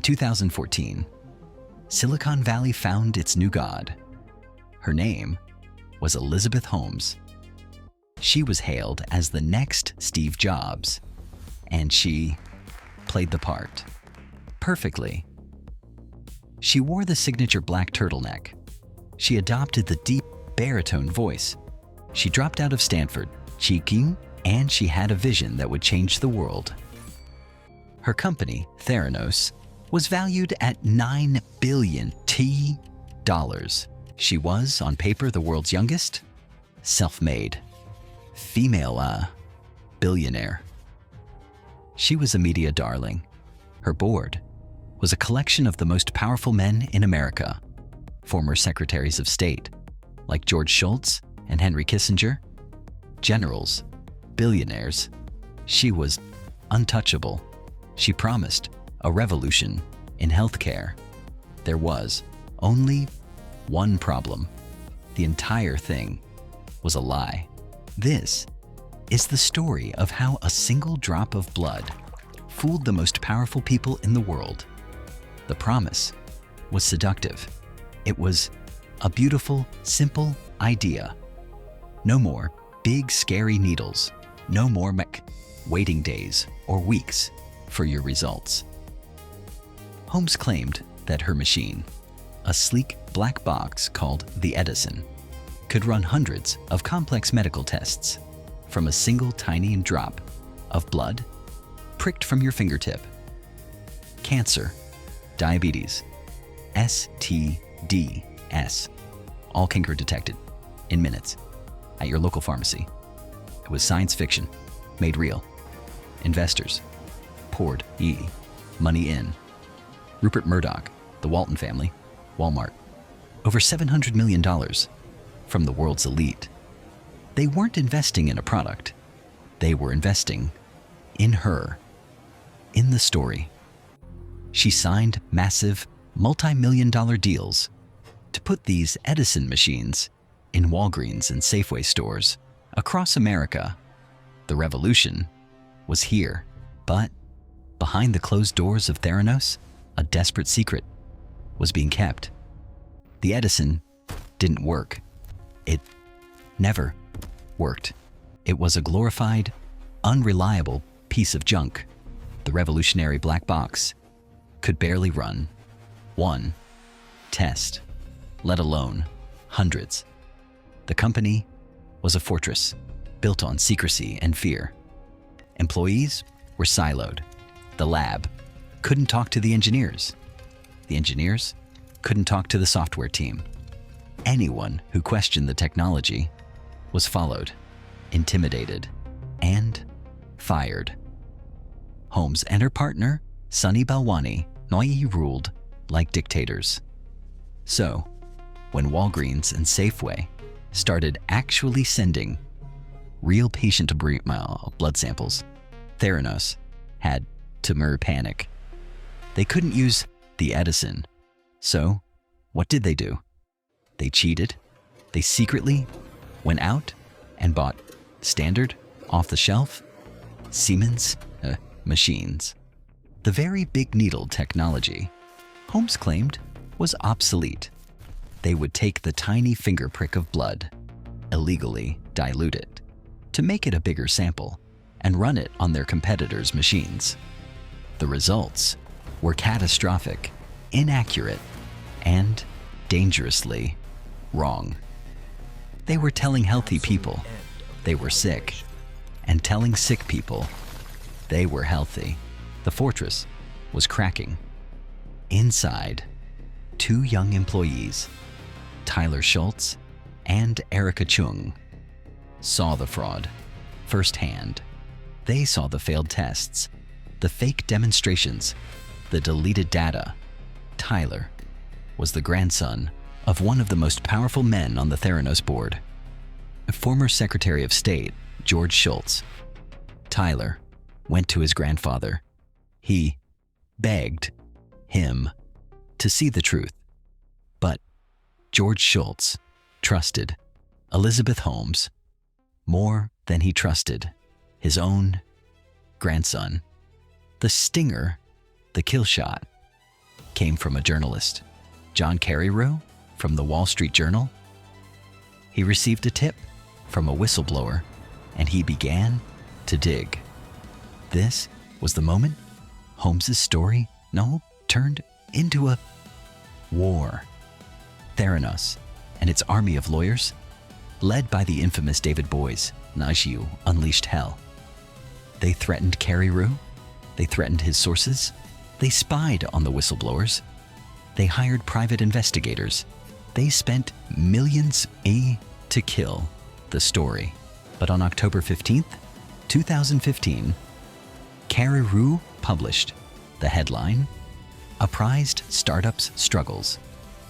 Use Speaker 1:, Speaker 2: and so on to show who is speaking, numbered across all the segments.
Speaker 1: 2014, Silicon Valley found its new god. Her name was Elizabeth Holmes. She was hailed as the next Steve Jobs, and she played the part perfectly. She wore the signature black turtleneck. She adopted the deep baritone voice. She dropped out of Stanford, Cheeking, and she had a vision that would change the world. Her company, Theranos, was valued at $9 billion. She was, on paper, the world's youngest, self-made, female billionaire. She was a media darling. Her board was a collection of the most powerful men in America, former secretaries of state like George Shultz and Henry Kissinger, generals, billionaires. She was untouchable. She promised a revolution in healthcare. There was only one problem. The entire thing was a lie. This is the story of how a single drop of blood fooled the most powerful people in the world. The promise was seductive. It was a beautiful, simple idea. No more big, scary needles. No more waiting days or weeks for your results. Holmes claimed that her machine, a sleek black box called the Edison, could run hundreds of complex medical tests from a single tiny drop of blood pricked from your fingertip. Cancer, diabetes, STDs, all can be detected in minutes at your local pharmacy. It was science fiction made real. Investors poured money in. Rupert Murdoch, the Walton family, Walmart, over $700 million from the world's elite. They weren't investing in a product. They were investing in her, in the story. She signed massive, multi-million-dollar deals to put these Edison machines in Walgreens and Safeway stores across America. The revolution was here, but behind the closed doors of Theranos, a desperate secret was being kept. The Edison didn't work. It never worked. It was a glorified, unreliable piece of junk. The revolutionary black box could barely run one test, let alone hundreds. The company was a fortress built on secrecy and fear. Employees were siloed. The lab couldn't talk to the engineers. The engineers couldn't talk to the software team. Anyone who questioned the technology was followed, intimidated, and fired. Holmes and her partner, Sunny Balwani, ruled like dictators. So, when Walgreens and Safeway started actually sending real patient blood samples, Theranos had to panic. They couldn't use the Edison. So, what did they do? They cheated. They secretly went out and bought standard, off-the-shelf Siemens machines. The very big needle technology Holmes claimed was obsolete. They would take the tiny finger prick of blood, illegally dilute it, to make it a bigger sample, and run it on their competitors' machines. The results were catastrophic, inaccurate, and dangerously wrong. They were telling healthy people they were sick, and telling sick people they were healthy. The fortress was cracking. Inside, two young employees, Tyler Schultz and Erica Chung, saw the fraud firsthand. They saw the failed tests, the fake demonstrations, the deleted data. Tyler was the grandson of one of the most powerful men on the Theranos board, former Secretary of State George Shultz. Tyler went to his grandfather. He begged him to see the truth. But George Shultz trusted Elizabeth Holmes more than he trusted his own grandson. The stinger, the kill shot, came from a journalist, John Carreyrou, from the Wall Street Journal. He received a tip from a whistleblower, and he began to dig. This was the moment Holmes's story turned into a war. Theranos and its army of lawyers, led by the infamous David Boies, unleashed hell. They threatened Carreyrou, they threatened his sources, they spied on the whistleblowers, they hired private investigators, they spent millions to kill the story. But on October 15th, 2015, Carreyrou published the headline, "Apprised Startups Struggles."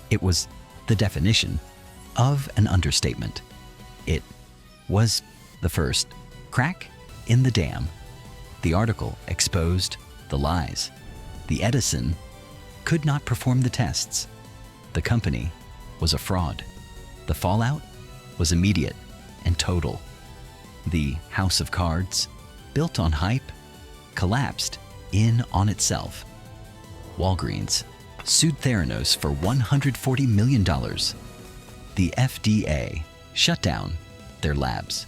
Speaker 1: It was the definition of an understatement. It was the first crack in the dam. The article exposed the lies. The Edison could not perform the tests. The company was a fraud. The fallout was immediate and total. The house of cards, built on hype, collapsed in on itself. Walgreens sued Theranos for $140 million. The FDA shut down their labs.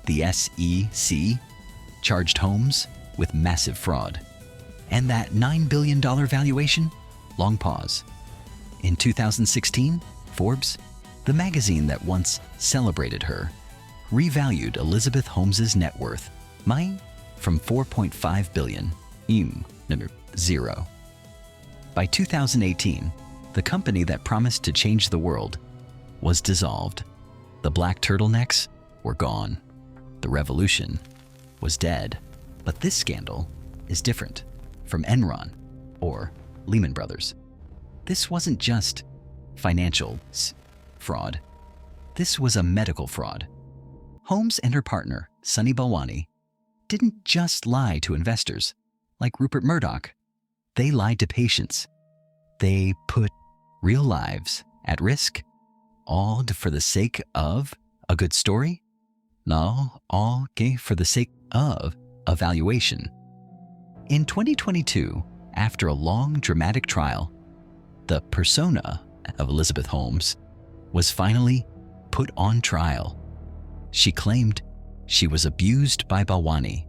Speaker 1: The SEC charged Holmes with massive fraud. And that $9 billion valuation? Long pause. In 2016, Forbes, the magazine that once celebrated her, revalued Elizabeth Holmes's net worth, from $4.5 billion, zero. By 2018, the company that promised to change the world was dissolved. The black turtlenecks were gone. The revolution was dead. But this scandal is different from Enron or Lehman Brothers. This wasn't just financial fraud. This was a medical fraud. Holmes and her partner, Sunny Balwani, didn't just lie to investors like Rupert Murdoch. They lied to patients. They put real lives at risk, all for the sake of a good story? No, all for the sake of a valuation. In 2022, after a long, dramatic trial, the persona of Elizabeth Holmes was finally put on trial. She claimed she was abused by Balwani.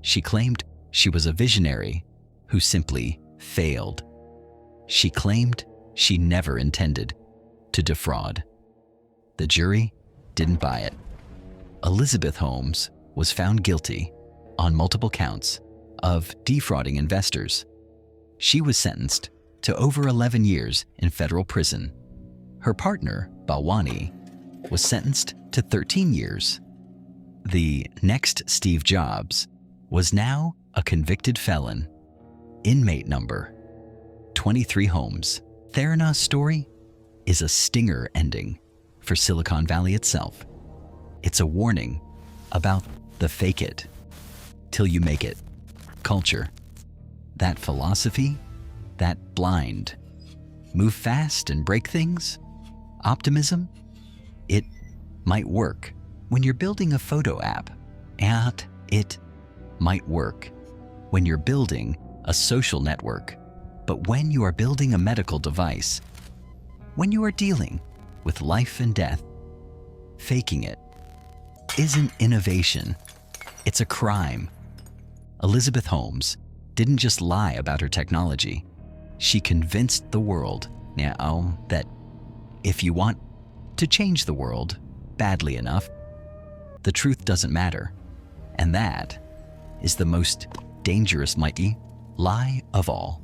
Speaker 1: She claimed she was a visionary who simply failed. She claimed she never intended to defraud. The jury didn't buy it. Elizabeth Holmes was found guilty on multiple counts of defrauding investors. She was sentenced to over 11 years in federal prison. Her partner, Balwani, was sentenced to 13 years. The next Steve Jobs was now a convicted felon. Inmate number 23 Holmes. Theranos' story is a stinger ending for Silicon Valley itself. It's a warning about the fake it till you make it culture. That philosophy, that blind, move fast and break things, optimism, it might work when you're building a photo app, and it might work when you're building a social network. But when you are building a medical device, when you are dealing with life and death, faking it isn't innovation, it's a crime. Elizabeth Holmes didn't just lie about her technology. She convinced the world now that if you want to change the world badly enough, the truth doesn't matter. And that is the most dangerous lie of all.